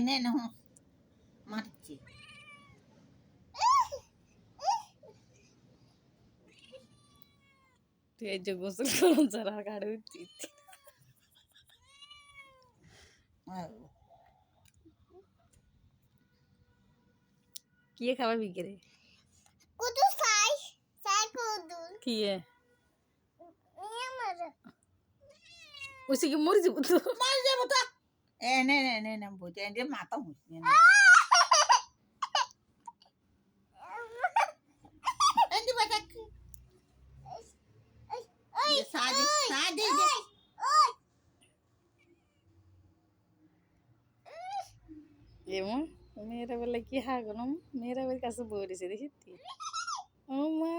এনে না মারছি তুই এই যে গোসল করুন যারা গাড়ি উচিত কি খাবার বিকেরে কুদু সাই সাই কুদু কি নিয়ে মারা ওইসে কি মরে যাবো তো মার যাবো তো এনে এনে না বুঝে এনে মাথা হুঁসনি না এনে বাটা সাদে সাদে এমন মেয়েরা বলে কি হা গো মেয়েরা ওর কাছে বলেছে দেখি ও মা